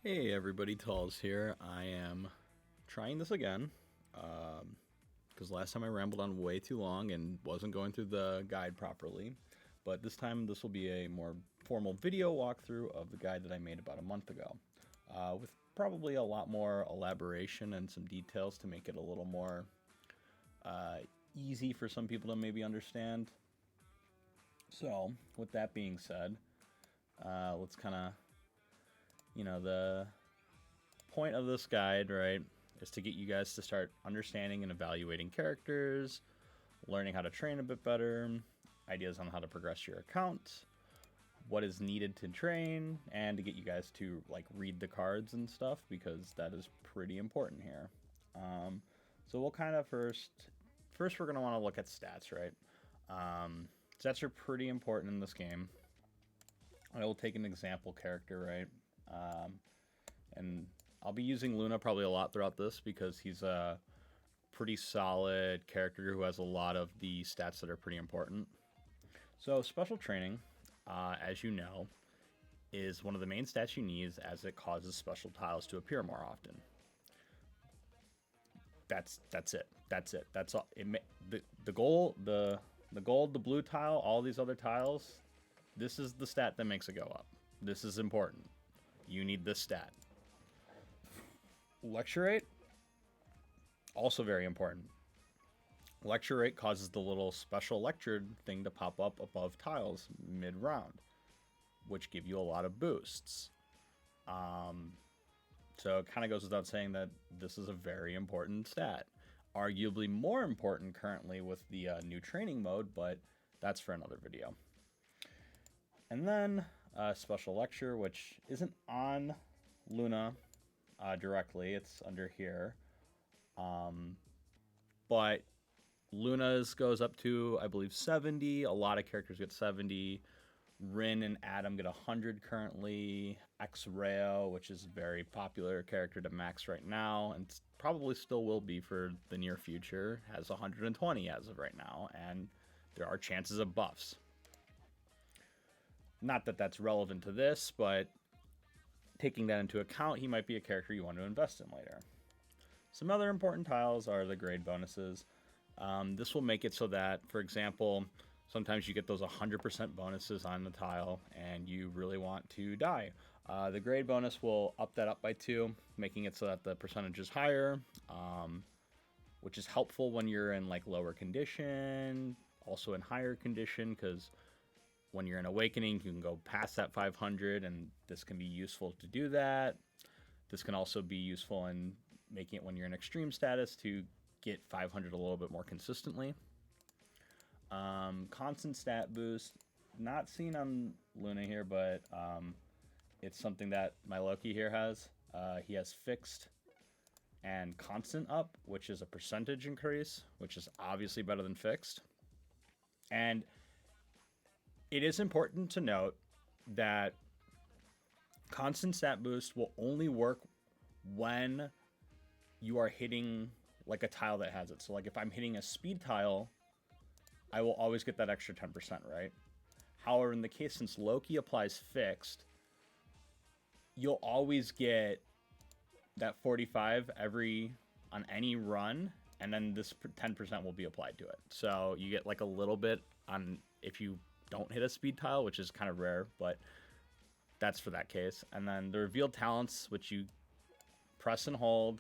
Hey everybody, Talls here. I am trying this again because last time I rambled on way too long and wasn't going through the guide properly. But this time this will be a more formal video walkthrough of the guide that I made about a month ago with probably a lot more elaboration and some details to make it a little more easy for some people to maybe understand. So with that being said, let's kind of the point of this guide, right, is to get you guys to start understanding and evaluating characters, learning how to train a bit better, ideas on how to progress your account, what is needed to train, and to get you guys to like read the cards and stuff, because that is pretty important here. So we'll kind of first we're going to want to look at stats, right? Stats are pretty important in this game. I will take an example character, right? And I'll be using Luna probably a lot throughout this because he's a pretty solid character who has a lot of the stats that are pretty important. So special training, as you know, is one of the main stats you need as it causes special tiles to appear more often. That's it. That's all. The gold, the gold, the blue tile, all these other tiles. This is the stat that makes it go up. This is important. You need this stat. Lecture rate, also very important. Lecture rate causes the little special lectured thing to pop up above tiles mid-round, which give you a lot of boosts. So it kind of goes without saying that this is a very important stat. Arguably more important currently with the new training mode, but that's for another video. And then special lecture, which isn't on Luna directly, it's under here. But Luna's goes up to, I believe, 70. A lot of characters get 70. Rin and Adam get 100 currently. X-Rayo, which is a very popular character to max right now, and probably still will be for the near future, has 120 as of right now, and there are chances of buffs. Not that that's relevant to this, but taking that into account, he might be a character you want to invest in later. Some other important tiles are the grade bonuses. This will make it so that, for example, sometimes you get those 100% bonuses on the tile and you really want to die. The grade bonus will up that up by 2, making it so that the percentage is higher, which is helpful when you're in like lower condition, also in higher condition, because when you're in Awakening, you can go past that 500, and this can be useful to do that. This can also be useful in making it when you're in extreme status to get 500 a little bit more consistently. Constant stat boost, not seen on Luna here, but it's something that my Loki here has. He has fixed and constant up, which is a percentage increase, which is obviously better than fixed. And it is important to note that constant stat boost will only work when you are hitting like a tile that has it. So like if I'm hitting a speed tile, I will always get that extra 10%, right? However, in the case since Loki applies fixed, you'll always get that 45 on any run, and then this 10% will be applied to it. So you get like a little bit on if you don't hit a speed tile, which is kind of rare, but that's for that case. And then the revealed talents, which you press and hold.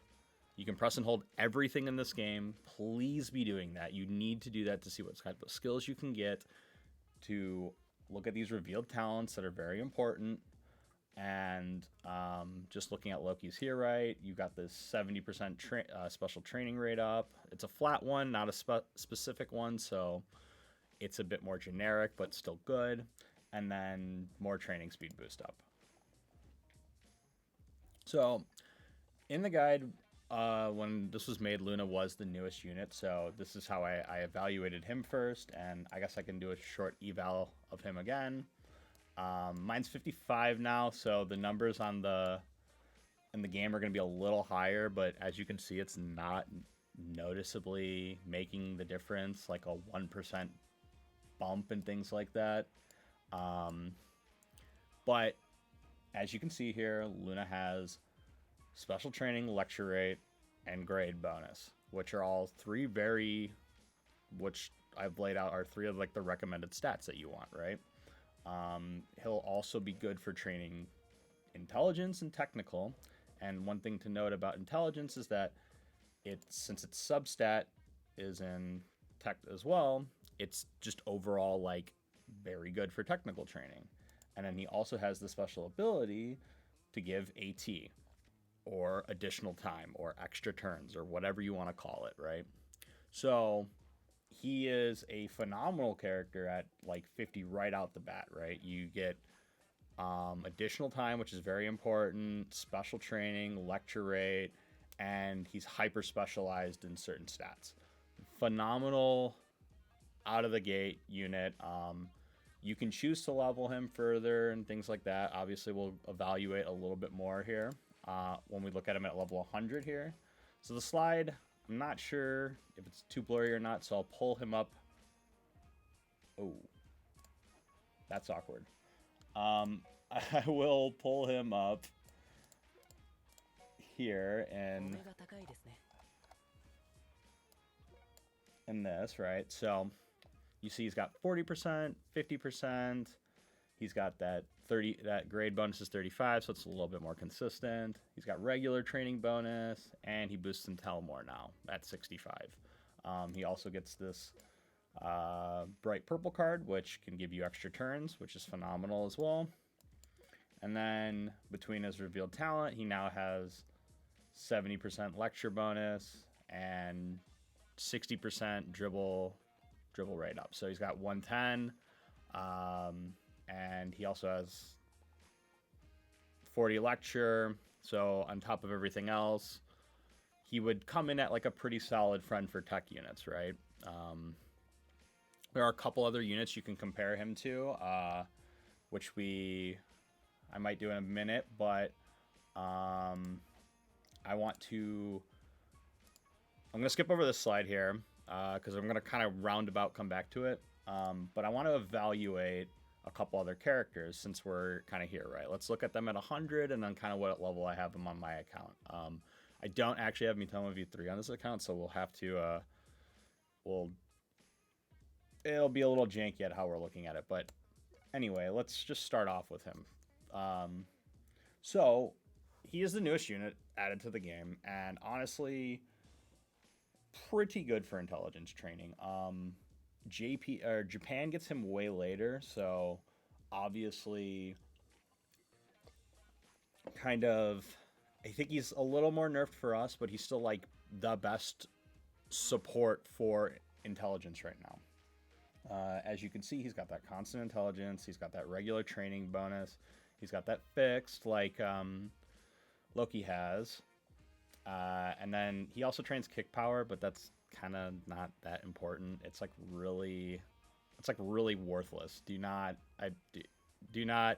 You can press and hold everything in this game. Please be doing that. You need to do that to see what kind of skills you can get, to look at these revealed talents that are very important. And just looking at Loki's here, right, you got this 70% special training rate up. It's a flat one, not a specific one, so it's a bit more generic, but still good. And then more training speed boost up. So in the guide, when this was made, Luna was the newest unit. So this is how I evaluated him first. And I guess I can do a short eval of him again. Mine's 55 now. So the numbers in the game are going to be a little higher. But as you can see, it's not noticeably making the difference, like a 1% bump and things like that. But as you can see here, Luna has special training, lecture rate, and grade bonus, which are all three which I've laid out are three of like the recommended stats that you want, right? He'll also be good for training intelligence and technical. And one thing to note about intelligence is that since its substat is in tech as well, it's just overall like very good for technical training. And then he also has the special ability to give AT or additional time or extra turns or whatever you want to call it, right? So he is a phenomenal character at like 50 right out the bat, right? You get additional time, which is very important, special training, lecture rate, and he's hyper specialized in certain stats. Phenomenal out of the gate unit. You can choose to level him further and things like that. Obviously, we'll evaluate a little bit more here when we look at him at level 100 here. So the slide, I'm not sure if it's too blurry or not, so I'll pull him up. Oh, that's awkward. I will pull him up here and in this, right? So you see he's got 40%, 50%. He's got that grade bonus is 35, so it's a little bit more consistent. He's got regular training bonus, and he boosts Intel more now at 65. He also gets this bright purple card, which can give you extra turns, which is phenomenal as well. And then between his revealed talent, he now has 70% lecture bonus and 60% dribble rate up. So he's got 110, and he also has 40 lecture. So on top of everything else, he would come in at like a pretty solid friend for tech units, right? There are a couple other units you can compare him to, which I might do in a minute, but I'm going to skip over this slide here because I'm going to kind of roundabout come back to it. But I want to evaluate a couple other characters since we're kind of here, right? Let's look at them at 100 and then kind of what level I have them on my account. I don't actually have Mitoma V3 on this account, so we'll have to, it'll be a little janky at how we're looking at it. But anyway, let's just start off with him. So he is the newest unit added to the game, and honestly, pretty good for intelligence training. Japan gets him way later, so obviously kind of, I think he's a little more nerfed for us, but he's still like the best support for intelligence right now. As you can see, he's got that constant intelligence, he's got that regular training bonus, he's got that fixed like Loki has, and then he also trains kick power, but that's kind of not that important. It's like really worthless. Do not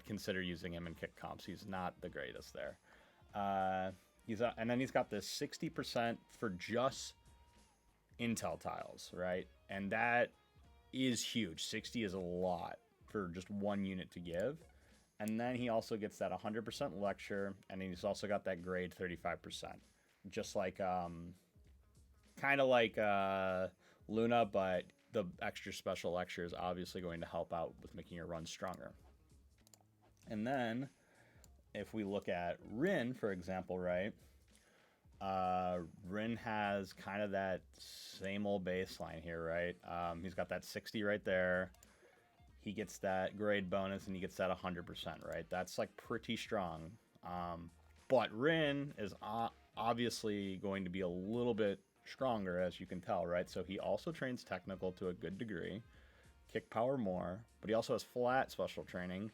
consider using him in kick comps. He's not the greatest there. And then he's got this 60% for just intel tiles, right? And that is huge. 60 is a lot for just one unit to give. And then he also gets that 100% lecture, and he's also got that grade 35%. Just like kind of like Luna, but the extra special lecture is obviously going to help out with making your run stronger. And then if we look at Rin, for example, right? Rin has kind of that same old baseline here, right? He's got that 60 right there. He gets that grade bonus, and he gets that 100%, right? That's like pretty strong. But Rin is obviously going to be a little bit stronger, as you can tell, right? So he also trains technical to a good degree, kick power more, but he also has flat special training,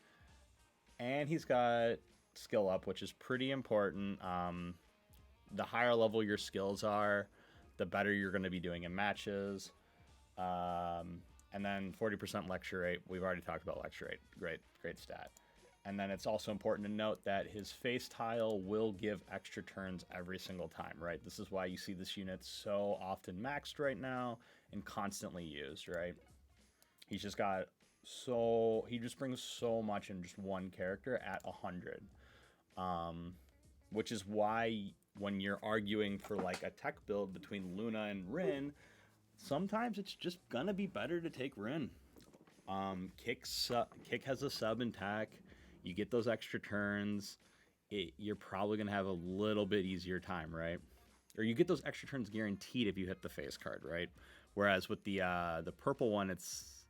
and he's got skill up, which is pretty important. The higher level your skills are, the better you're going to be doing in matches. And then 40% lecture rate. We've already talked about lecture rate. Great stat. And then it's also important to note that his face tile will give extra turns every single time, right? This is why you see this unit so often maxed right now and constantly used, right? He just brings so much in just one character at 100. Um, which is why when you're arguing for like a tech build between Luna and Rin, sometimes it's just gonna be better to take Rin. Kick has a sub in tech. You get those extra turns. You're probably gonna have a little bit easier time, right? Or you get those extra turns guaranteed if you hit the face card, right? Whereas with the purple one, it's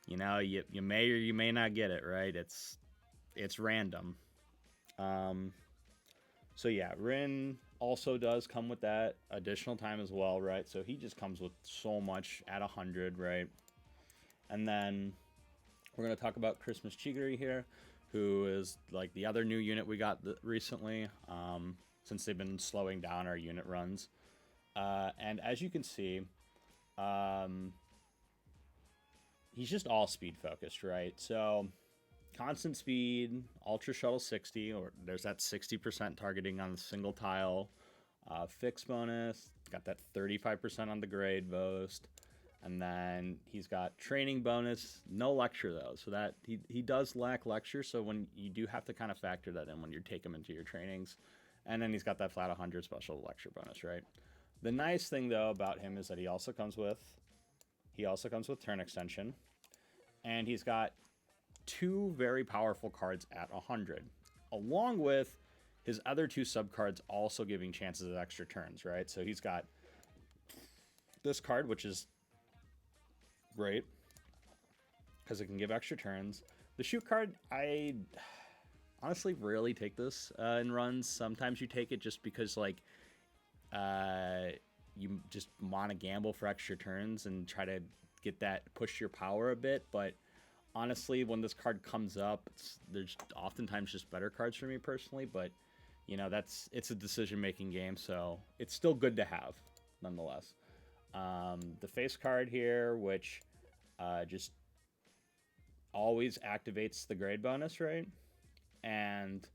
you may or you may not get it, right? It's random. Um, so yeah, Rin also does come with that additional time as well, right? So he just comes with so much at 100, right? And then we're going to talk about Christmas Chigiri here, who is like the other new unit we got recently, since they've been slowing down our unit runs. And as you can see, um, he's just all speed focused, right? So constant speed, ultra shuttle 60, or there's that 60% targeting on the single tile. Fix bonus, got that 35% on the grade boost. And then he's got training bonus, no lecture though. So that he does lack lecture. So when you do have to kind of factor that in when you take him into your trainings. And then he's got that flat 100 special lecture bonus, right? The nice thing though about him is that he also comes with turn extension. And he's got 2 very powerful cards at 100, along with his other 2 sub cards also giving chances at extra turns, right? So he's got this card, which is great because it can give extra turns. The shoot card, I honestly rarely take this in runs. Sometimes you take it just because like you just want to gamble for extra turns and try to get that push your power a bit. But honestly, when this card comes up, there's oftentimes just better cards for me personally. But it's a decision making game, so it's still good to have nonetheless. The face card here, which just always activates the grade bonus, right? And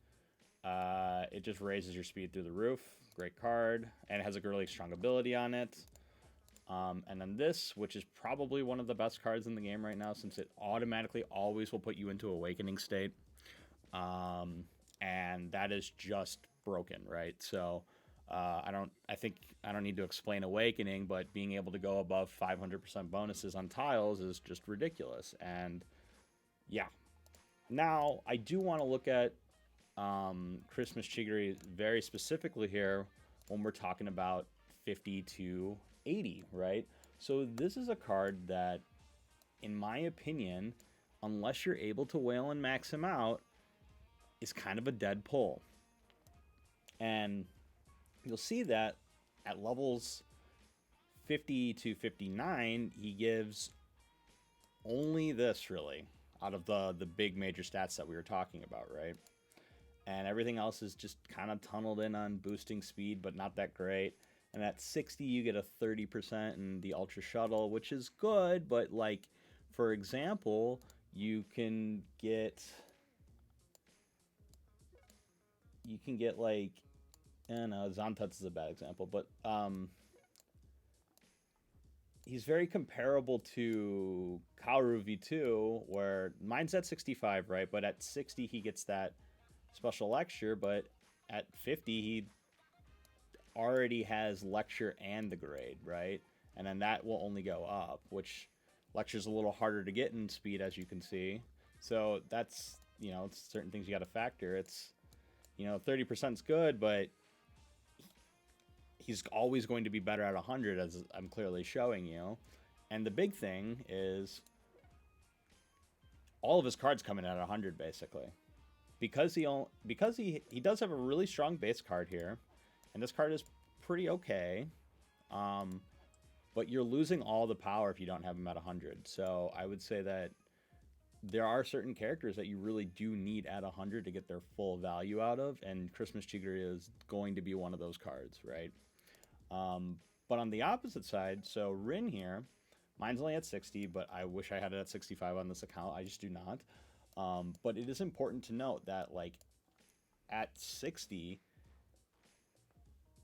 it just raises your speed through the roof. Great card, and it has a really strong ability on it. And then this, which is probably one of the best cards in the game right now, since it automatically always will put you into awakening state. And that is just broken, right? So I don't need to explain awakening, but being able to go above 500% bonuses on tiles is just ridiculous. And yeah, now I do want to look at Christmas Chigiri very specifically here when we're talking about 50 to 80, right? So this is a card that, in my opinion, unless you're able to whale and max him out, is kind of a dead pull. And you'll see that at levels 50 to 59, he gives only this really out of the big major stats that we were talking about, right? And everything else is just kind of tunneled in on boosting speed, but not that great. And at 60, you get a 30% in the Ultra Shuttle, which is good, but like, for example, you can get like, I don't know, Zantuts is a bad example, but he's very comparable to Kaoru V2, where mine's at 65, right? But at 60, he gets that special lecture, but at 50, he already has lecture and the grade, right? And then that will only go up, which lecture's a little harder to get in speed, as you can see. So that's, it's certain things you got to factor. It's, 30% is good, but he's always going to be better at 100, as I'm clearly showing you. And the big thing is all of his cards come in at 100, basically. Because he does have a really strong base card here, and this card is pretty okay, but you're losing all the power if you don't have him at 100. So I would say that there are certain characters that you really do need at 100 to get their full value out of, and Christmas Chigiri is going to be one of those cards, right? But on the opposite side, so Rin here, mine's only at 60, but I wish I had it at 65 on this account. I just do not. But it is important to note that, like, at 60,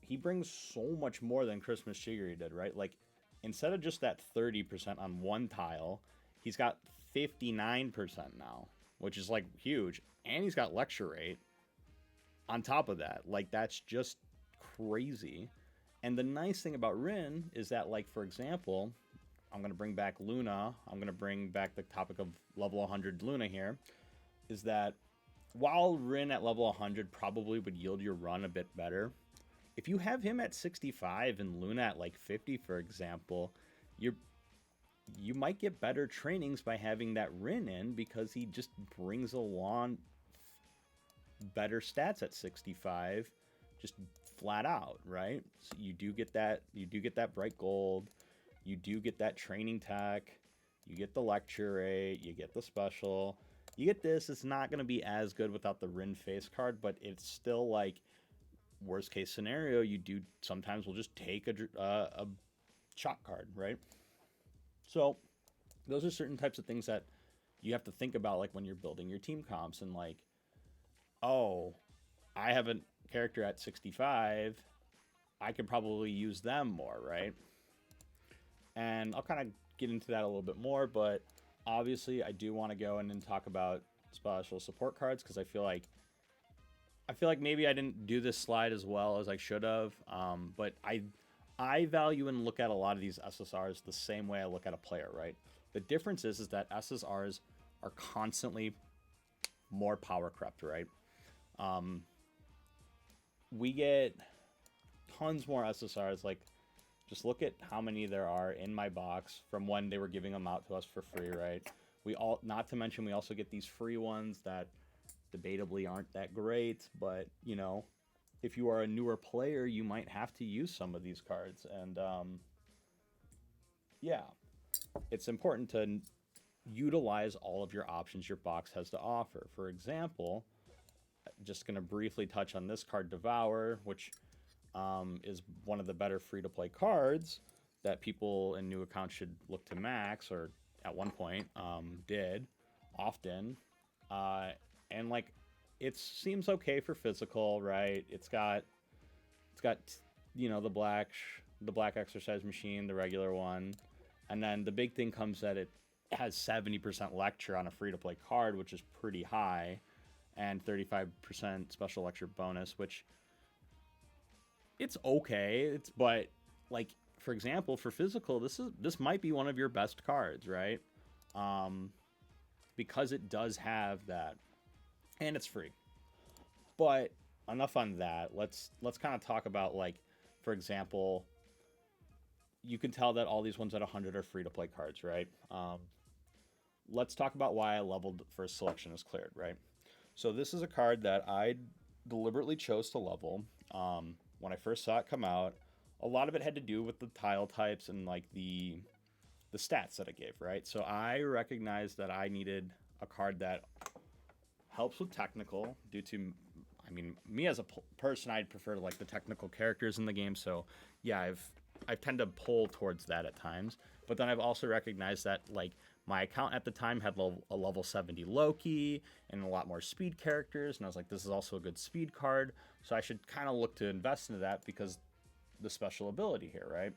he brings so much more than Christmas Chigiri did, right? Like, instead of just that 30% on one tile, he's got 59% now, which is, like, huge. And he's got lecture rate on top of that. Like, that's just crazy. And the nice thing about Rin is that, like, for example, I'm going to bring back Luna. I'm going to bring back the topic of level 100 Luna here. Is that while Rin at level 100 probably would yield your run a bit better, if you have him at 65 and Luna at like 50, for example, you might get better trainings by having that Rin in, because he just brings along better stats at 65, just flat out, right? So you do get that bright gold, you do get that training tech, you get the lecture rate, you get the special, you get this. It's not going to be as good without the Rin face card, but it's still like, worst case scenario, you do sometimes will just take a shock card, right? So those are certain types of things that you have to think about, like when you're building your team comps, and like, oh, I have a character at 65, I could probably use them more, right? And I'll kind of get into that a little bit more, but obviously I do want to go in and talk about special support cards, because I feel like maybe I didn't do this slide as well as I should have, but I value and look at a lot of these SSRs the same way I look at a player, right? The difference is that SSRs are constantly more power crept, right? We get tons more SSRs. Like, just look at how many there are in my box from when they were giving them out to us for free, right? Not to mention, we also get these free ones that debatably aren't that great, but you know, if you are a newer player, you might have to use some of these cards. And yeah, it's important to utilize all of your options your box has to offer. For example, just going to briefly touch on this card, Devour, which is one of the better free-to-play cards that people in new accounts should look to max, or at one point did often. And like, it seems okay for physical, right? It's got you know, the black exercise machine, the regular one, and then the big thing comes that it has 70% lecture on a free-to-play card, which is pretty high, and 35% special lecture bonus, which it's okay. But like, for example, for physical, this might be one of your best cards, right? Because it does have that, and it's free. But enough on that. Let's kind of talk about, like, for example, you can tell that all these ones at 100 are free to play cards, right? Let's talk about why I leveled first selection is cleared, right? So this is a card that I deliberately chose to level. When I first saw it come out, a lot of it had to do with the tile types and like the stats that it gave, right? So I recognized that I needed a card that helps with technical, due to, I mean, me as a person, I'd prefer like the technical characters in the game. So yeah, I tend to pull towards that at times. But then I've also recognized that like my account at the time had a level 70 Loki and a lot more speed characters, and I was like, this is also a good speed card, so I should kind of look to invest into that, because the special ability here, right?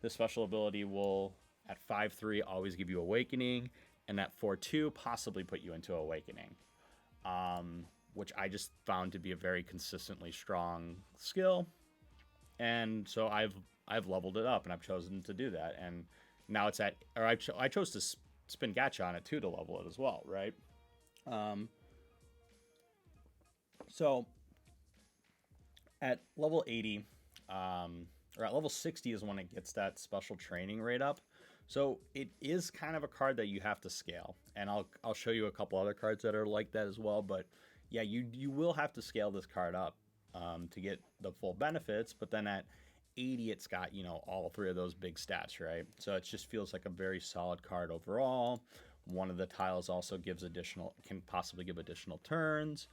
The special ability will at 5/3 always give you Awakening, and at 4/2 possibly put you into Awakening, which I just found to be a very consistently strong skill. And so I've leveled it up, and I've chosen to do that, and now it's at, or I chose to spin gacha on it too to level it as well, right? So at level 80, or at level 60 is when it gets that special training rate up. So it is kind of a card that you have to scale, and I'll show you a couple other cards that are like that as well. But yeah, you will have to scale this card up to get the full benefits. But then at 80, it's got, you know, all three of those big stats, right? So it just feels like a very solid card overall. One of the tiles also can possibly give additional turns.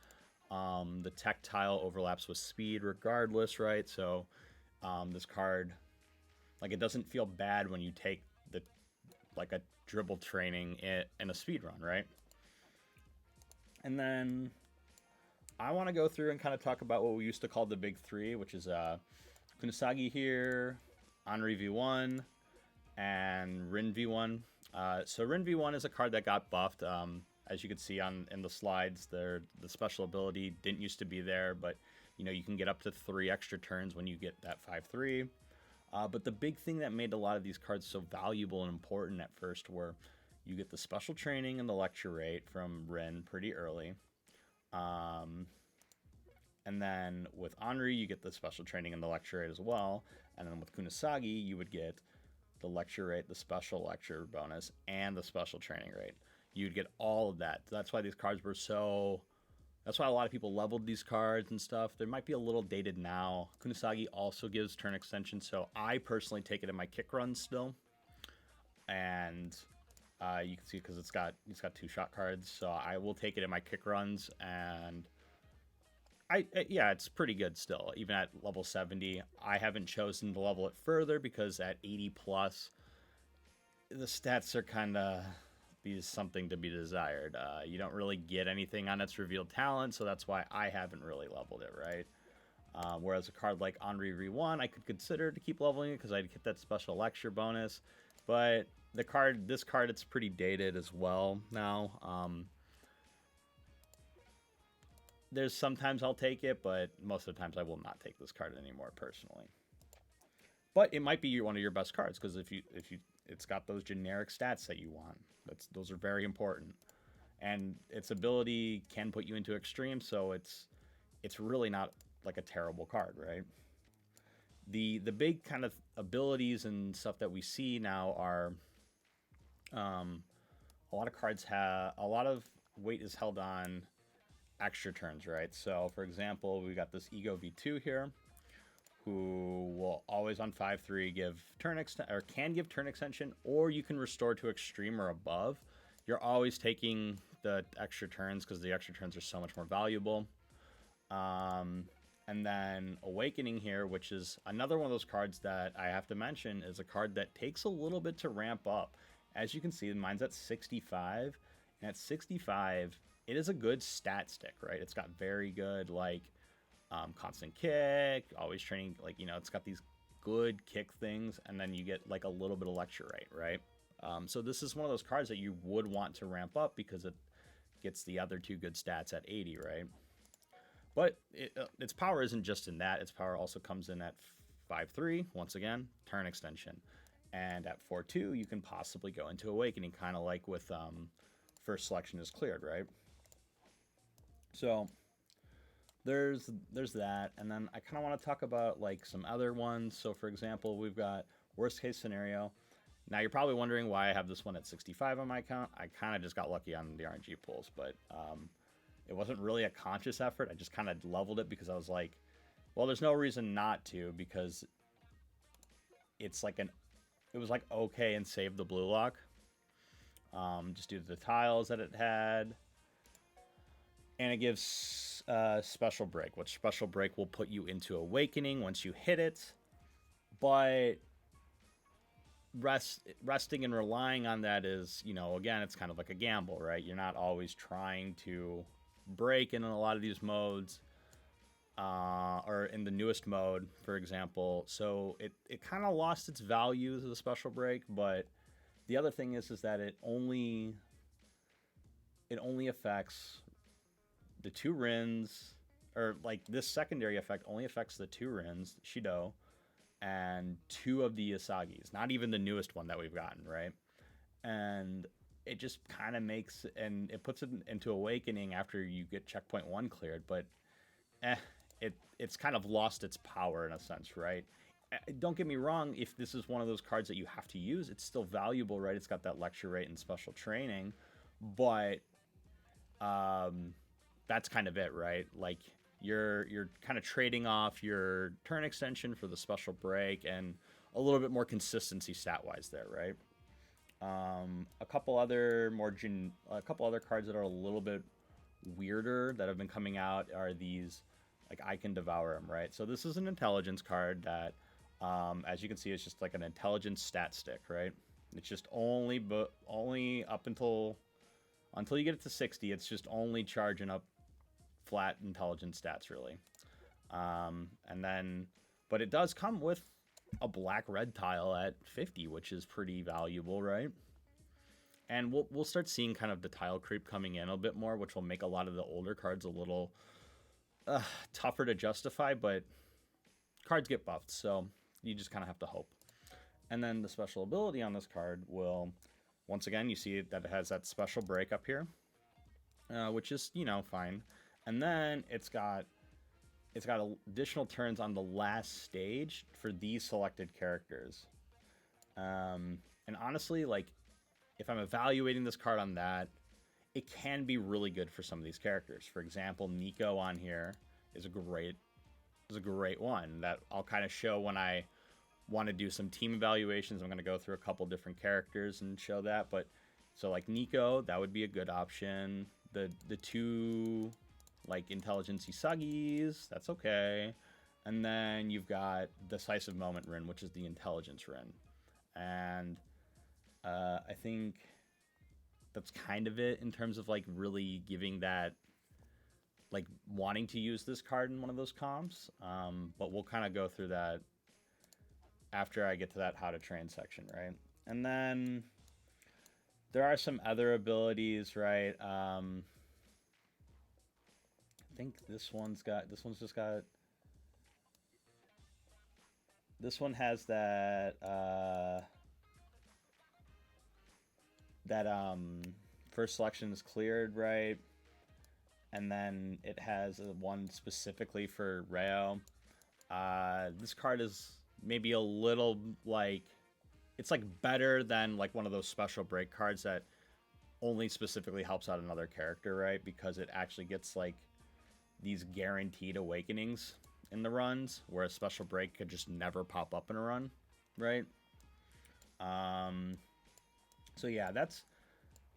The tech tile overlaps with speed regardless, right? So this card, like, it doesn't feel bad when you take like a dribble training in a speed run, right? And then I want to go through and kind of talk about what we used to call the big three, which is Kunisagi here, Henri V1, and Rin V1. So Rin V1 is a card that got buffed. As you can see in the slides, the special ability didn't used to be there, but You know, you can get up to 3 extra turns when you get that 5/3. But the big thing that made a lot of these cards so valuable and important at first were you get the special training and the lecture rate from Rin pretty early. And then with Anri, you get the special training and the lecture rate as well. And then with Kunisagi, you would get the lecture rate, the special lecture bonus, and the special training rate. You'd get all of that. That's why these cards were so... That's why a lot of people leveled these cards and stuff. They might be a little dated now. Kunisagi also gives turn extension, so I personally take it in my kick runs still. And you can see because it's got 2 shot cards, so I will take it in my kick runs, and yeah, it's pretty good still, even at level 70. I haven't chosen to level it further because at 80 plus, the stats are kind of something to be desired. You don't really get anything on its revealed talent, so that's why I haven't really leveled it, right? Whereas a card like Henri Re1, I could consider to keep leveling it because I'd get that special lecture bonus. But this card, it's pretty dated as well now. There's sometimes I'll take it, but most of the times I will not take this card anymore personally. But it might be one of your best cards because if you it's got those generic stats that you want. Those are very important, and its ability can put you into extreme, so it's really not like a terrible card, right? The big kind of abilities and stuff that we see now are a lot of cards have a lot of weight is held on extra turns, right? So for example, we got this Ego V2 here, who will always on 5/3 give turn can give turn extension, or you can restore to extreme or above. You're always taking the extra turns because the extra turns are so much more valuable. And then Awakening here, which is another one of those cards that I have to mention, is a card that takes a little bit to ramp up. As you can see, mine's at 65, and at 65, it is a good stat stick, right? It's got very good, like, constant kick, always training, like, you know, it's got these good kick things, and then you get like a little bit of lecture rate, right? So this is one of those cards that you would want to ramp up because it gets the other 2 good stats at 80, right? But its power isn't just in that. Its power also comes in at 5/3, once again, turn extension. And at 4/2, you can possibly go into Awakening, kind of like with first selection is cleared, right? So there's that, and then I kind of want to talk about like some other ones. So for example, we've got worst case scenario. Now you're probably wondering why I have this one at 65 on my account. I kind of just got lucky on the RNG pulls, but it wasn't really a conscious effort. I just kind of leveled it because I was like, well, there's no reason not to, because it's like it was like okay and save the blue lock, just due to the tiles that it had. And it gives Special Break, which Special Break will put you into Awakening once you hit it. But resting and relying on that is, you know, again, it's kind of like a gamble, right? You're not always trying to break in a lot of these modes, or in the newest mode, for example. So it kind of lost its value as a Special Break, but the other thing is that it only affects the 2 Rins, or like this secondary effect only affects the 2 Rins, Shido, and 2 of the Isagis, not even the newest one that we've gotten, right? And it just kind of makes, and it puts it into Awakening after you get checkpoint 1 cleared, but it's kind of lost its power in a sense, right? Don't get me wrong, if this is one of those cards that you have to use, it's still valuable, right? It's got that lecture rate and special training, but that's kind of it, right? Like you're kind of trading off your turn extension for the Special Break and a little bit more consistency stat-wise there, right? A couple other cards that are a little bit weirder that have been coming out are these, like, I Can Devour Him, right? So this is an intelligence card that, as you can see, it's just like an intelligence stat stick, right? It's just only up until you get it to 60, it's just only charging up flat intelligence stats, really. But it does come with a black-red tile at 50, which is pretty valuable, right? And we'll start seeing kind of the tile creep coming in a bit more, which will make a lot of the older cards a little tougher to justify, but cards get buffed, so you just kind of have to hope. And then the special ability on this card will, once again, you see that it has that special break up here, which is, you know, fine. And then it's got additional turns on the last stage for these selected characters. And honestly, like, if I'm evaluating this card on that, it can be really good for some of these characters. For example, Nico on here is a great one that I'll kind of show when I want to do some team evaluations. I'm going to go through a couple different characters and show that. But so like Nico, that would be a good option. The two like intelligence Isagis, that's okay. And then you've got Decisive Moment Rin, which is the intelligence Rin. And I think that's kind of it in terms of like really giving that, like wanting to use this card in one of those comps. But we'll kind of go through that after I get to that how to train section, right? And then there are some other abilities, right? I think this one has that first selection is cleared, right? And then it has one specifically for Reo. This card is maybe a little like, it's like better than like one of those special break cards that only specifically helps out another character, right? Because it actually gets like these guaranteed awakenings in the runs, where a special break could just never pop up in a run, right? So yeah, that's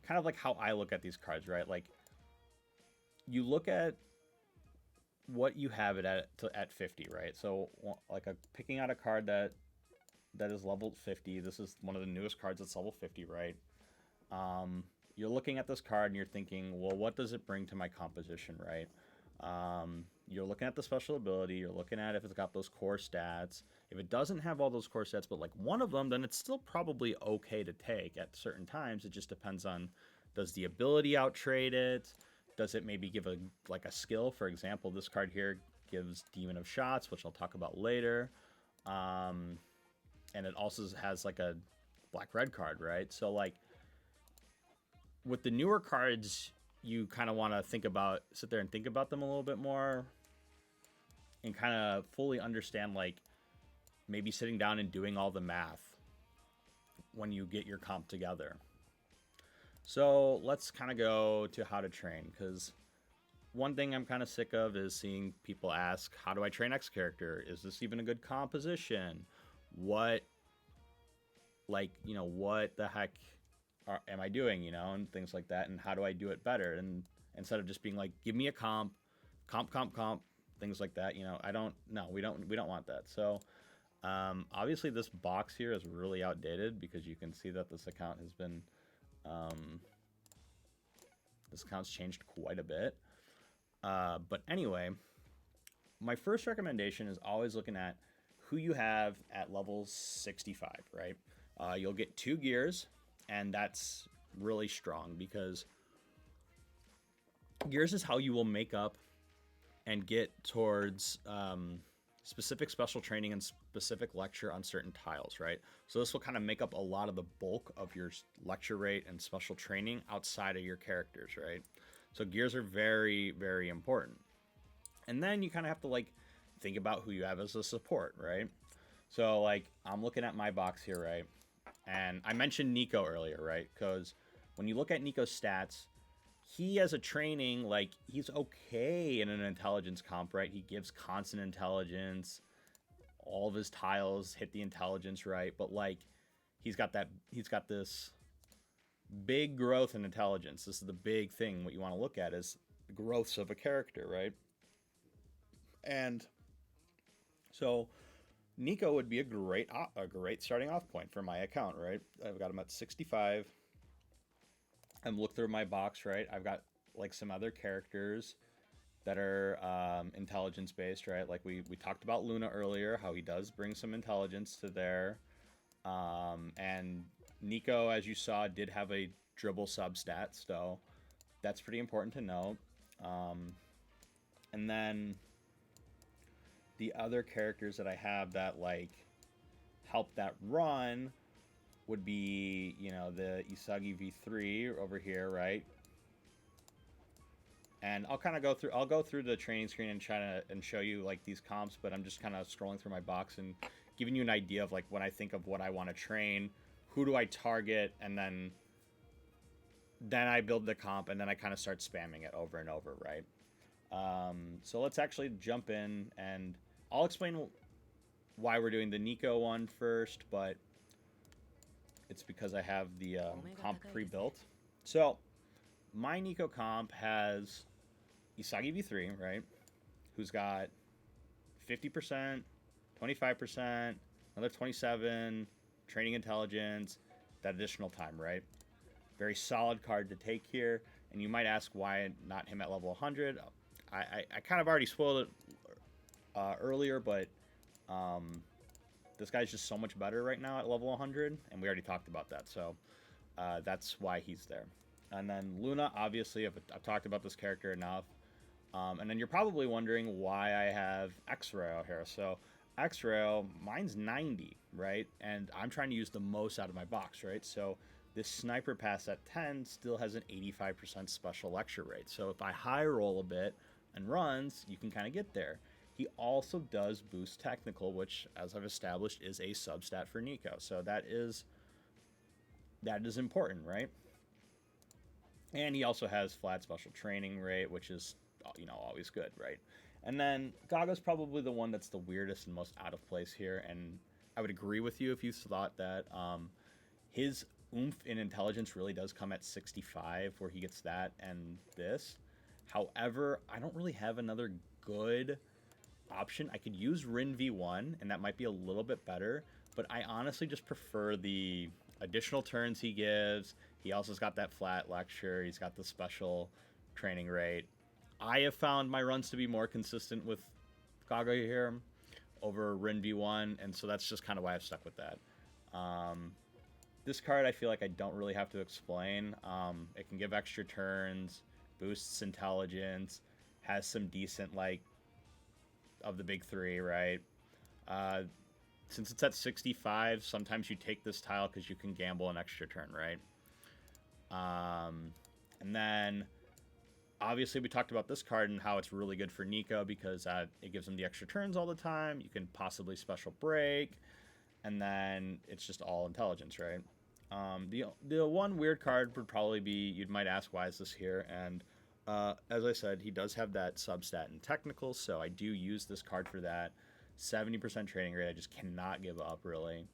kind of like how I look at these cards, right? Like, you look at what you have it at 50, right? So like picking out a card that is leveled 50. This is one of the newest cards that's level 50, right? You're looking at this card and you're thinking, well, what does it bring to my composition, right? You're looking at the special ability. You're looking at if it's got those core stats. If it doesn't have all those core stats, but like one of them, then it's still probably okay to take at certain times. It just depends on, does the ability outtrade it? Does it maybe give a skill? For example, this card here gives Demon of Shots, which I'll talk about later. And it also has like a black-red card, right? So like with the newer cards, you kind of want to sit there and think about them a little bit more and kind of fully understand, like maybe sitting down and doing all the math when you get your comp together. So let's kind of go to how to train, because one thing I'm kind of sick of is seeing people ask, how do I train X character? Is this even a good composition? What the heck am I doing, and things like that, and how do I do it better? And instead of just being like, give me a comp, things like that, we don't want that. So obviously this box here is really outdated, because you can see that this account has been this account's changed quite a bit. But anyway, my first recommendation is always looking at who you have at level 65, right? You'll get 2 gears, and that's really strong, because gears is how you will make up and get towards specific special training and specific lecture on certain tiles, right? So this will kind of make up a lot of the bulk of your lecture rate and special training outside of your characters, right? So gears are very, very important. And then you kind of have to like think about who you have as a support, right? So like I'm looking at my box here, right? And I mentioned Nico earlier, right? Because when you look at Nico's stats, he has a training, like he's okay in an intelligence comp, right? He gives constant intelligence. All of his tiles hit the intelligence, right? But like he's got this big growth in intelligence. This is the big thing. What you want to look at is the growths of a character, right? And so Nico would be a great starting off point for my account, right? I've got him at 65. I'm looked through my box, right? I've got like some other characters that are intelligence based, right? Like we talked about Luna earlier, how he does bring some intelligence to there. And Nico, as you saw, did have a dribble substat, so that's pretty important to note. And then the other characters that I have that like help that run would be, you know, the Isagi V3 over here, right? And I'll kind of go through. I'll go through the training screen and try to and show you like these comps, but I'm just kind of scrolling through my box and giving you an idea of like when I think of what I want to train, who do I target, and then I build the comp, and then I kind of start spamming it over and over, right? So let's actually jump in, and I'll explain why we're doing the Nico one first, but it's because I have the comp pre-built. So my Nico comp has Isagi V3, right? Who's got 50%, 25%, another 27, training intelligence, that additional time, right? Very solid card to take here. And you might ask why not him at level 100. I kind of already spoiled it earlier, but this guy's just so much better right now at level 100, and we already talked about that, so that's why he's there. And then Luna, obviously, I've talked about this character enough. And then you're probably wondering why I have X-Rail here. So X-Rail, mine's 90, right? And I'm trying to use the most out of my box, right? So this Sniper Pass at 10 still has an 85% special lecture rate. So if I high roll a bit and runs, you can kind of get there. He also does boost technical, which, as I've established, is a substat for Nico. So that is important, right? And he also has flat special training rate, which is, you know, always good, right? And then Gaga's probably the one that's the weirdest and most out of place here. And I would agree with you if you thought that his oomph in intelligence really does come at 65, where he gets that and this. However, I don't really have another good option. I could use Rin V1, and that might be a little bit better, but I honestly just prefer the additional turns he gives. He also's got that flat lecture. He's got the special training rate. I have found my runs to be more consistent with Gaga here over Rin V1, and so that's just kind of why I've stuck with that. This card, I feel like I don't really have to explain. It can give extra turns, boosts intelligence, has some decent, like, of the big three, right? Since it's at 65, sometimes you take this tile because you can gamble an extra turn, right? And then, obviously, we talked about this card and how it's really good for Nico because it gives him the extra turns all the time. You can possibly special break, and then it's just all intelligence, right? The one weird card would probably be, you might ask, why is this here? And as I said, he does have that substat in technical, so I do use this card for that. 70% training rate, I just cannot give up, really.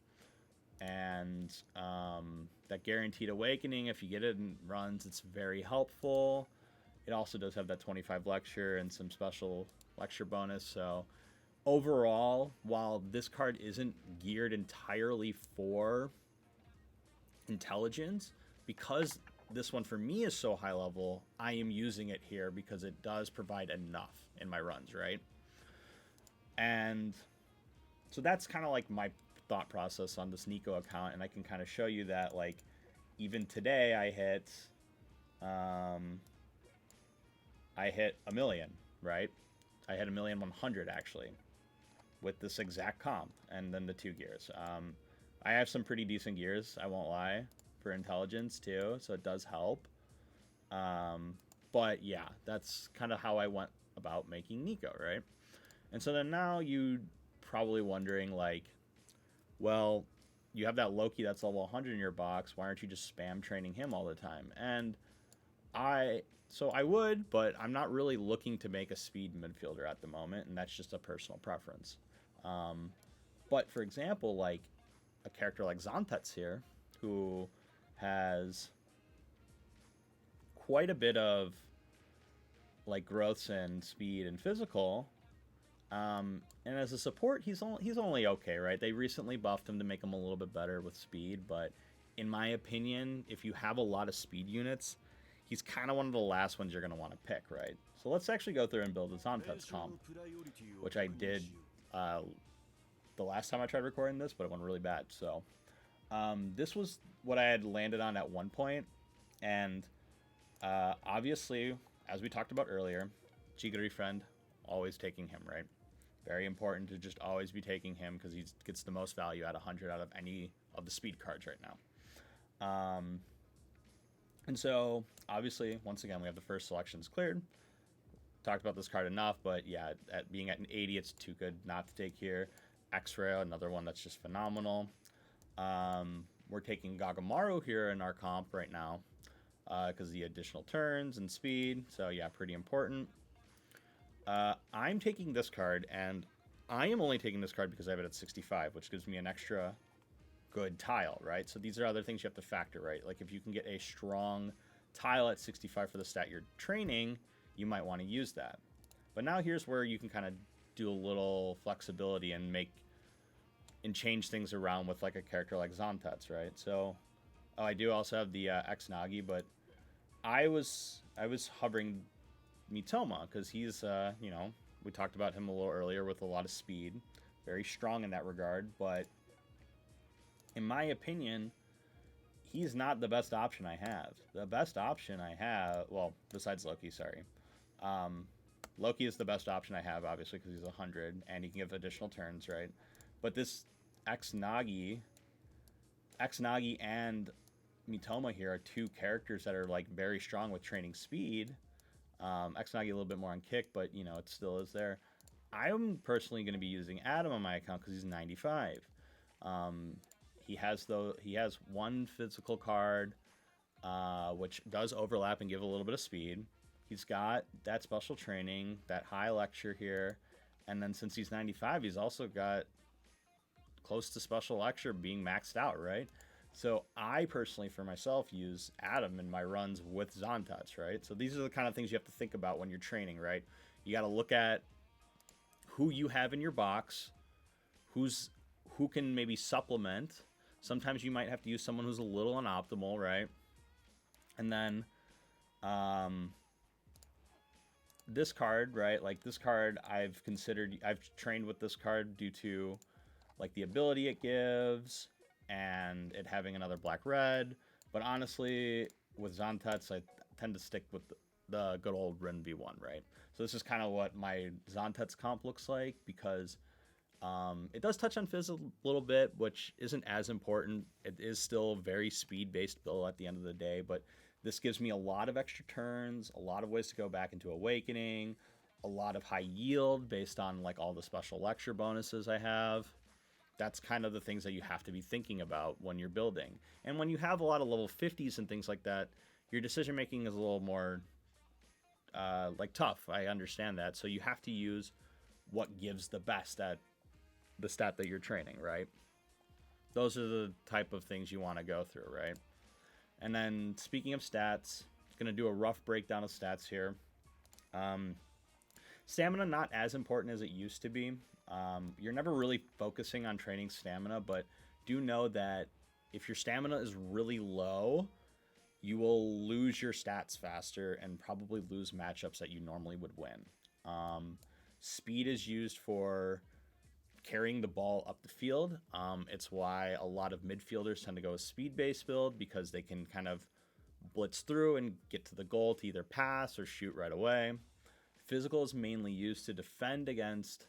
And that guaranteed awakening, if you get it in runs, it's very helpful. It also does have that 25 lecture and some special lecture bonus. So overall, while this card isn't geared entirely for intelligence, because this one for me is so high level, I am using it here because it does provide enough in my runs, right? And so that's kind of like my thought process on this Nico account, and I can kind of show you that, like, even today I hit a million, right? I hit 1,100,000 actually with this exact comp, and then the 2 gears. I have some pretty decent gears, I won't lie, for intelligence too, so it does help. But yeah, that's kind of how I went about making Nico, right? And so then now you probably wondering, like, well, you have that Loki that's level 100 in your box, why aren't you just spam training him all the time? And I would, but I'm not really looking to make a speed midfielder at the moment, and that's just a personal preference. But for example, like a character like Zantet's here, who has quite a bit of like growths in speed and physical, and as a support, he's only okay, right? They recently buffed him to make him a little bit better with speed, but in my opinion, if you have a lot of speed units, he's kind of one of the last ones you're going to want to pick, right? So let's actually go through and build a Zantet's comp, which I did the last time I tried recording this, but it went really bad. So this was what I had landed on at one point, and obviously, as we talked about earlier, Chigiri friend, always taking him, right? Very important to just always be taking him because he gets the most value at 100 out of any of the speed cards right now. And so, obviously, once again, we have the first selections cleared. Talked about this card enough, but yeah, at being at an 80, it's too good not to take here. X-Ray, another one that's just phenomenal. We're taking Gagamaru here in our comp right now because the additional turns and speed. So yeah, pretty important. I'm taking this card, and I am only taking this card because I have it at 65, which gives me an extra good tile, right? So these are other things you have to factor, right? Like if you can get a strong tile at 65 for the stat you're training, you might want to use that. But now here's where you can kind of do a little flexibility and change things around with like a character like Zontetsu, right? So, I do also have the X-Nagi, but I was hovering Mitoma because he's, we talked about him a little earlier with a lot of speed, very strong in that regard, but in my opinion, he's not the best option I have. The best option I have, well, besides Loki, sorry. Loki is the best option I have, obviously, because he's 100, and he can give additional turns, right? But this X-Nagi and Mitoma here are two characters that are, like, very strong with training speed. X-Nagi a little bit more on kick, but, it still is there. I'm personally going to be using Adam on my account because he's 95. He has one physical card, which does overlap and give a little bit of speed. He's got that special training, that high lecture here, and then since he's 95, he's also got close to special lecture being maxed out, right? So I personally, for myself, use Adam in my runs with Zontetsu, right? So these are the kind of things you have to think about when you're training, right? You got to look at who you have in your box, who can maybe supplement. Sometimes you might have to use someone who's a little unoptimal, right? And then this card, right? Like this card, I've trained with this card due to like the ability it gives and it having another black-red. But honestly, with Zontetsu, I tend to stick with the good old Ren V1, right? So this is kind of what my Zontetsu comp looks like because it does touch on Fizz a little bit, which isn't as important. It is still a very speed-based build at the end of the day, but this gives me a lot of extra turns, a lot of ways to go back into Awakening, a lot of high yield based on like all the special lecture bonuses I have. That's kind of the things that you have to be thinking about when you're building. And when you have a lot of level 50s and things like that, your decision making is a little more tough. I understand that. So you have to use what gives the best at the stat that you're training, right? Those are the type of things you want to go through, right? And then speaking of stats, going to do a rough breakdown of stats here. Stamina not as important as it used to be. You're never really focusing on training stamina, but do know that if your stamina is really low, you will lose your stats faster and probably lose matchups that you normally would win. Speed is used for carrying the ball up the field. It's why a lot of midfielders tend to go a speed-based build because they can kind of blitz through and get to the goal to either pass or shoot right away. Physical is mainly used to defend against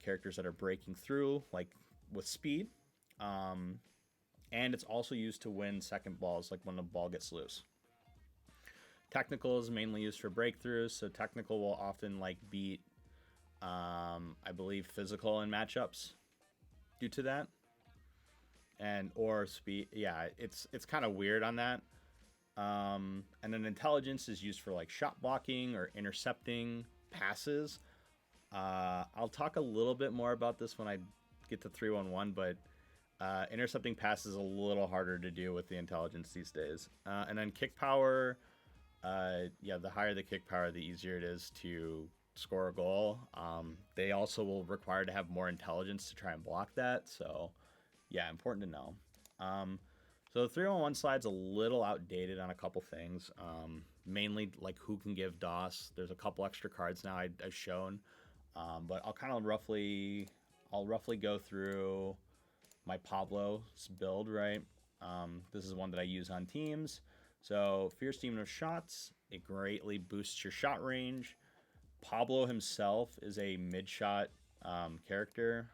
characters that are breaking through, like with speed. And it's also used to win second balls, like when the ball gets loose. Technical is mainly used for breakthroughs, so technical will often like beat I believe physical in matchups due to that, or speed. Yeah, it's kind of weird on that. And then intelligence is used for like shot blocking or intercepting passes. I'll talk a little bit more about this when I get to 311, but intercepting passes is a little harder to do with the intelligence these days. And then kick power, the higher the kick power, the easier it is to score a goal. They also will require to have more intelligence to try and block that. So yeah, important to know. So the 311 slide's a little outdated on a couple things. Mainly like who can give DOS. There's a couple extra cards now I've shown. But I'll kind of roughly go through my Pablo's build, right? This is one that I use on teams. So Fierce Demon of Shots, it greatly boosts your shot range. Pablo himself is a mid-shot character,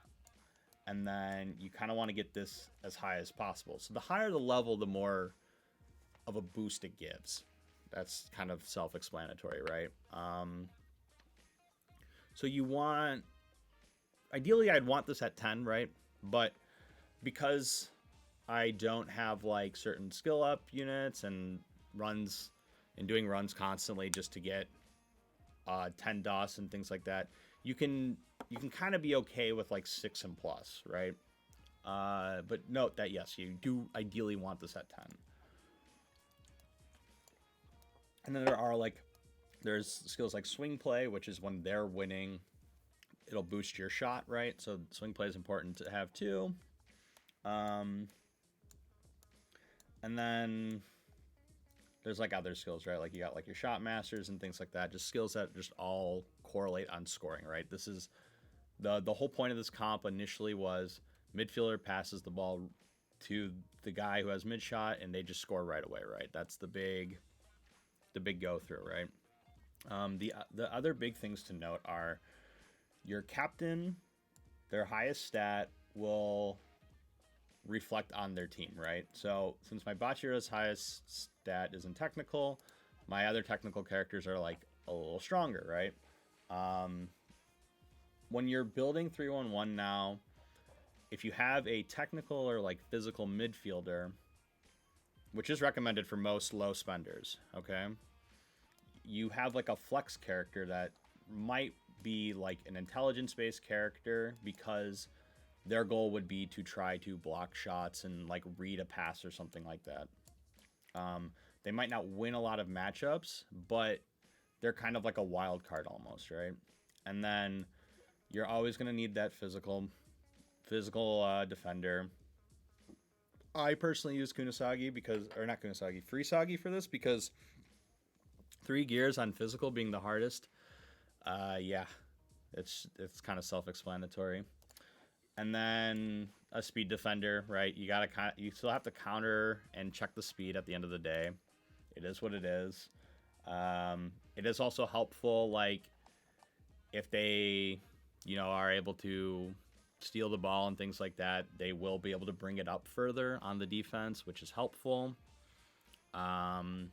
and then you kind of want to get this as high as possible. So the higher the level, the more of a boost it gives. That's kind of self-explanatory, right? So you want, ideally I'd want this at 10, right? But because I don't have like certain skill up units and runs and doing runs constantly just to get 10 DOS and things like that, you can kind of be okay with like 6 and plus, right? But note that yes, you do ideally want this at 10. And then there's skills like swing play, which is when they're winning, it'll boost your shot, right? So swing play is important to have too. And then there's like other skills, right? Like you got like your shot masters and things like that. Just skills that just all correlate on scoring, right? This is the whole point of this comp initially was midfielder passes the ball to the guy who has mid shot and they just score right away, right? That's the big go through, right? The other big things to note are your captain, their highest stat will reflect on their team, right? So since my Bachira's highest stat is in technical, my other technical characters are like a little stronger, right? When you're building 3-1-1 now, if you have a technical or like physical midfielder, which is recommended for most low spenders, okay? You have like a flex character that might be like an intelligence-based character because their goal would be to try to block shots and like read a pass or something like that. They might not win a lot of matchups, but they're kind of like a wild card almost, right? And then you're always going to need that physical defender. I personally use Kunisagi Freesagi for this because 3 gears on physical being the hardest. Yeah, it's kind of self-explanatory. And then a speed defender, right? You still have to counter and check the speed at the end of the day. It is what it is. It is also helpful, like if they, are able to steal the ball and things like that, they will be able to bring it up further on the defense, which is helpful. So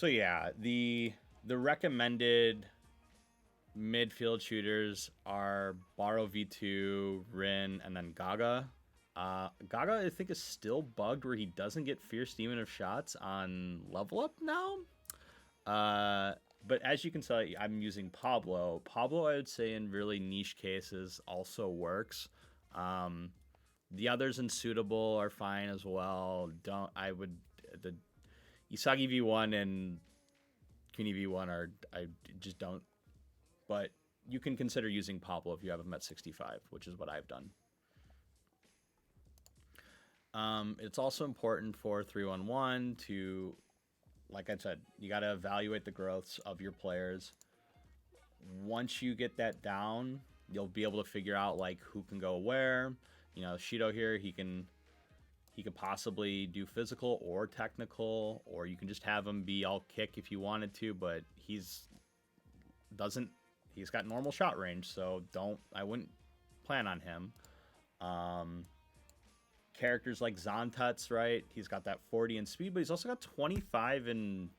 yeah, the recommended midfield shooters are Baro V2, Rin, and then Gaga. Gaga, I think, is still bugged where he doesn't get Fierce Demon of Shots on level up now. But as you can tell, I'm using Pablo. Pablo, I would say, in really niche cases also works. The others in suitable are fine as well. The Isagi V1 and Kuni V1 I just don't. But you can consider using Pablo if you have him at 65, which is what I've done. It's also important for 3-1-1 to, like I said, you got to evaluate the growths of your players. Once you get that down, you'll be able to figure out like who can go where. Shido here, he could possibly do physical or technical, or you can just have him be all kick if you wanted to, but he's got normal shot range, so I wouldn't plan on him. Characters like Zantuts, right? He's got that 40 in speed, but he's also got 25 in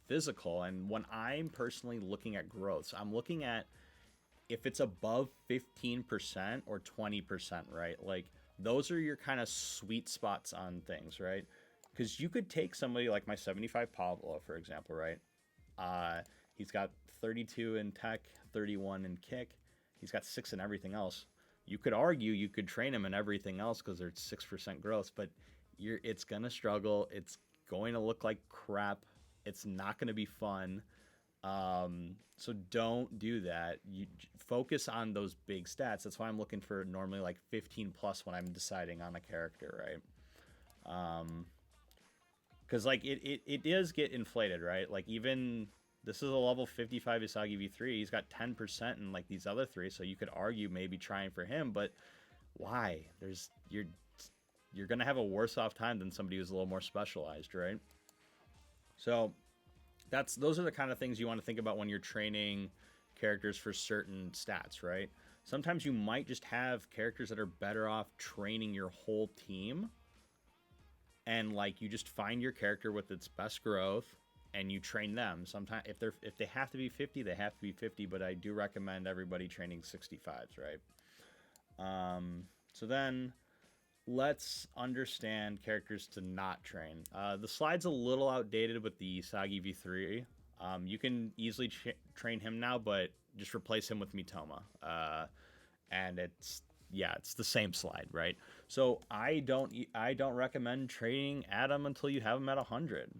physical. And when I'm personally looking at growths, I'm looking at if it's above 15% or 20%, right? Like those are your kind of sweet spots on things, right? Because you could take somebody like my 75 Pablo, for example, right? He's got 32 in tech, 31 in kick. He's got 6 in everything else. You could argue you could train him in everything else because there's 6% growth, but it's going to struggle. It's going to look like crap. It's not going to be fun. So don't do that. You focus on those big stats. That's why I'm looking for normally like 15 plus when I'm deciding on a character, right? Because like it does get inflated, right? Like even this is a level 55 Isagi V3. He's got 10% in like these other 3, so you could argue maybe trying for him, but why? You're gonna have a worse off time than somebody who's a little more specialized, right? So those are the kind of things you want to think about when you're training characters for certain stats, right? Sometimes you might just have characters that are better off training your whole team, and like you just find your character with its best growth and you train them. Sometimes if they have to be 50, they have to be 50, but I do recommend everybody training 65s, right? So then let's understand characters to not train. The slide's a little outdated with the Isagi V3. You can easily train him now, but just replace him with Mitoma. And it's the same slide, right? So I don't recommend training Adam until you have him at 100.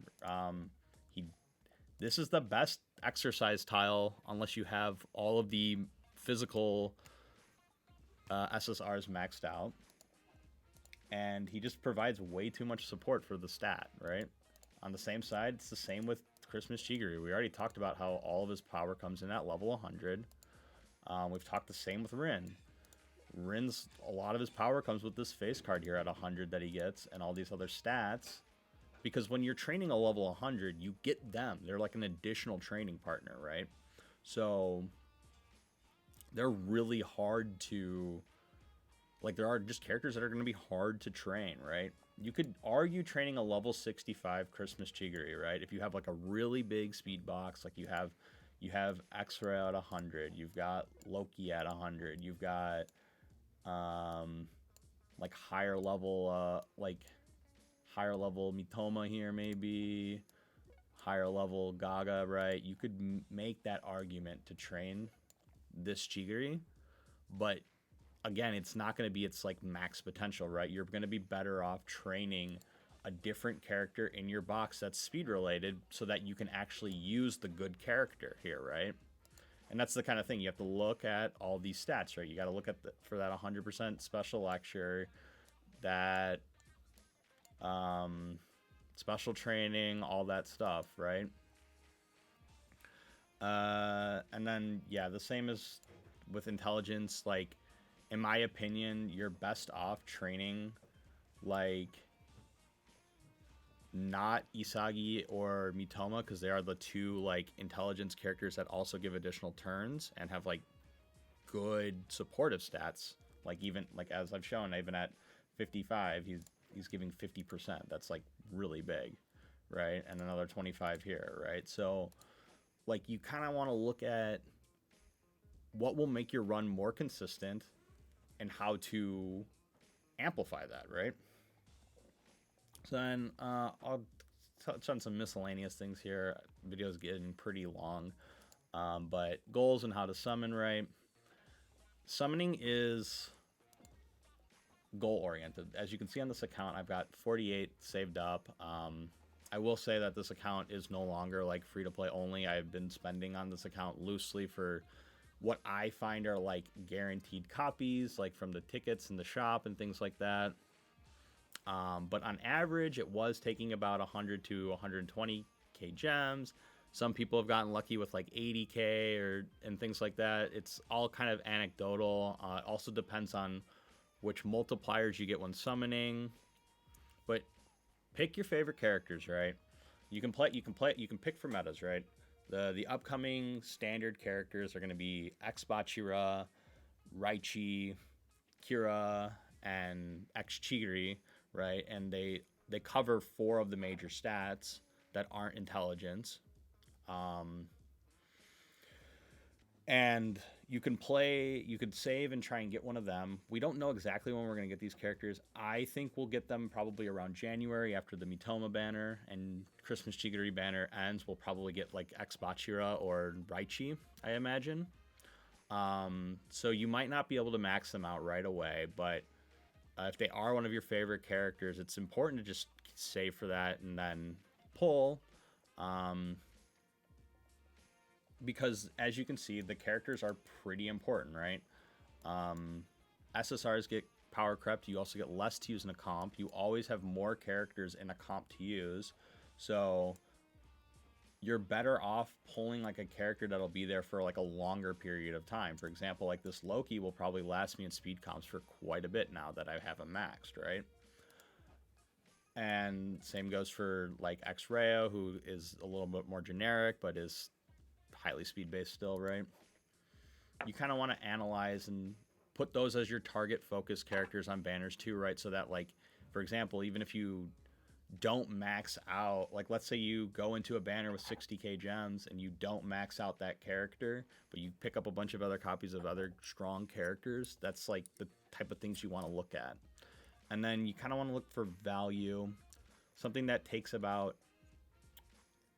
This is the best exercise tile unless you have all of the physical SSRs maxed out. And he just provides way too much support for the stat, right? On the same side, it's the same with Christmas Chigiri. We already talked about how all of his power comes in at level 100. We've talked the same with Rin. Rin's, a lot of his power comes with this face card here at 100 that he gets, and all these other stats. Because when you're training a level 100, you get them. They're like an additional training partner, right? So they're really hard to... Like, there are just characters that are going to be hard to train, right? You could argue training a level 65 Christmas Chigiri, right? If you have, like, a really big speed box, like you have X-Ray at 100, you've got Loki at 100, you've got, like, higher level Mitoma here, maybe, higher level Gaga, right? You could make that argument to train this Chigiri, but again, it's not going to be its like max potential, right? You're going to be better off training a different character in your box that's speed related so that you can actually use the good character here, right? And that's the kind of thing you have to look at all these stats, right? You got to look at for that 100% special lecture, that special training, all that stuff, right? And then the same as with intelligence. Like, in my opinion, you're best off training, like, not Isagi or Mitoma, because they are the two, like, intelligence characters that also give additional turns and have, like, good supportive stats. Like, even, like, as I've shown, even at 55, he's giving 50%. That's, like, really big, right? And another 25 here, right? So, like, you kind of want to look at what will make your run more consistent and how to amplify that, right? So then I'll touch on some miscellaneous things here. Video's getting pretty long, but goals and how to summon, right? Summoning is goal-oriented. As you can see on this account, I've got 48 saved up. I will say that this account is no longer like free-to-play only. I've been spending on this account loosely for what I find are like guaranteed copies, like from the tickets in the shop and things like that. But on average, it was taking about 100 to 120k gems. Some people have gotten lucky with like 80k and things like that. It's all kind of anecdotal. It also depends on which multipliers you get when summoning. But pick your favorite characters, right? You can pick for metas, right? The upcoming standard characters are going to be X-Bachira, Raichi, Kira, and X-Chigiri, right? And they cover 4 of the major stats that aren't intelligence. And you could save and try and get one of them. We don't know exactly when we're going to get these characters. I think we'll get them probably around January after the Mitoma banner and Christmas Chigiri banner ends. We'll probably get like X-Bachira or Raichi, I imagine. So you might not be able to max them out right away, but if they are one of your favorite characters, it's important to just save for that and then pull. Because as you can see, the characters are pretty important, right? SSRs get power crept. You also get less to use in a comp. You always have more characters in a comp to use. So you're better off pulling like a character that'll be there for like a longer period of time. For example, like this Loki will probably last me in speed comps for quite a bit now that I have him maxed, right? And same goes for like X-Rayo, who is a little bit more generic, but is highly speed-based still, right? You kind of want to analyze and put those as your target focus characters on banners too, right? So that, like, for example, even if you don't max out, like, let's say you go into a banner with 60k gems and you don't max out that character, but you pick up a bunch of other copies of other strong characters, that's like the type of things you want to look at. And then you kind of want to look for value, something that takes about,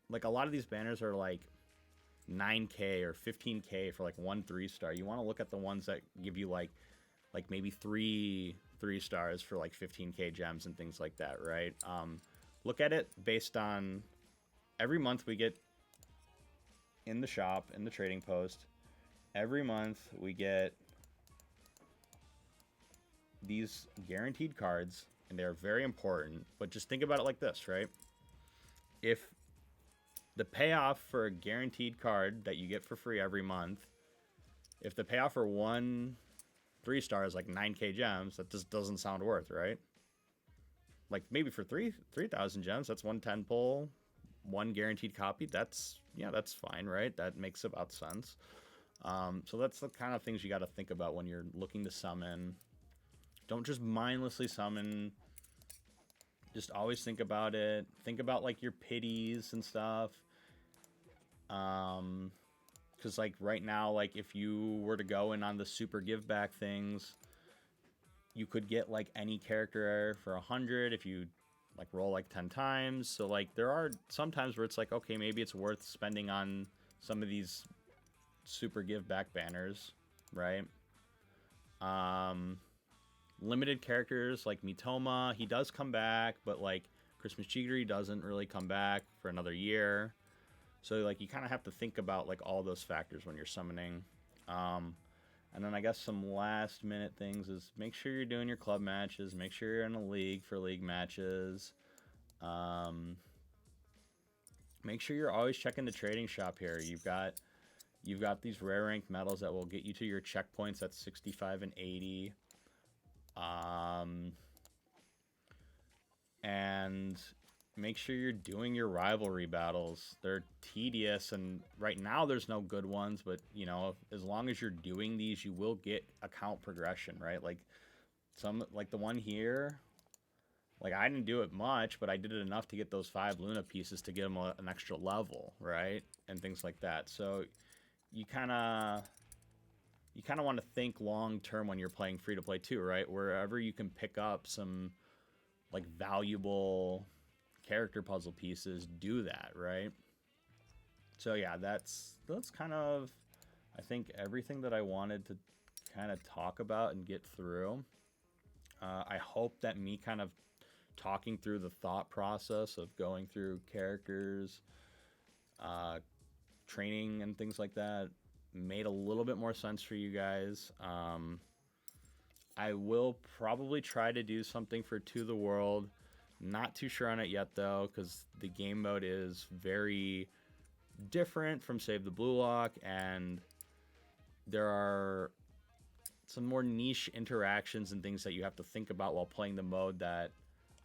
like, a lot of these banners are like 9k or 15k for like 1 3-star. You want to look at the ones that give you like maybe 3 3-stars for like 15k gems and things like that, right? Look at it based on every month we get in the shop, in the trading post, every month we get these guaranteed cards, and they're very important. But just think about it like this, right? If the payoff for a guaranteed card that you get for free every month, if the payoff for 1 3-star is like 9k gems, that just doesn't sound worth, right? Like, maybe for 3,000 gems, that's 110 pull, 1 guaranteed copy. That's fine, right? That makes about sense. So that's the kind of things you got to think about when you're looking to summon. Don't just mindlessly summon. Just always think about it. Think about like your pities and stuff. Because like right now, like if you were to go in on the super give back things, you could get like any character for 100 if you like roll like 10 times. So like there are some times where it's like, okay, maybe it's worth spending on some of these super give back banners, right? Limited characters like Mitoma, he does come back, but like Christmas Chigiri doesn't really come back for another year. So like you kind of have to think about like all those factors when you're summoning. And then I guess some last minute things is make sure you're doing your club matches, make sure you're in a league for league matches. Make sure you're always checking the trading shop here. You've got these rare ranked medals that will get you to your checkpoints at 65 and 80. And make sure you're doing your rivalry battles. They're tedious, and right now there's no good ones, but you know, as long as you're doing these, you will get account progression, right? Like the one here, like I didn't do it much, but I did it enough to get those 5 Luna pieces to get them an extra level, right? And things like that. So you kind of want to think long term when you're playing free to play too, right? Wherever you can pick up some like valuable character puzzle pieces, do that, right? So yeah, that's kind of, I think, everything that I wanted to kind of talk about and get through. I hope that me kind of talking through the thought process of going through characters, training and things like that made a little bit more sense for you guys. I will probably try to do something for To the World. Not too sure on it yet, though, because the game mode is very different from Save the Blue Lock, and there are some more niche interactions and things that you have to think about while playing the mode that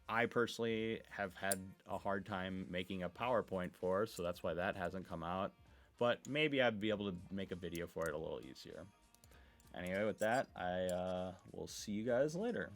I personally have had a hard time making a PowerPoint for, so that's why that hasn't come out. But maybe I'd be able to make a video for it a little easier. Anyway, with that, I will see you guys later.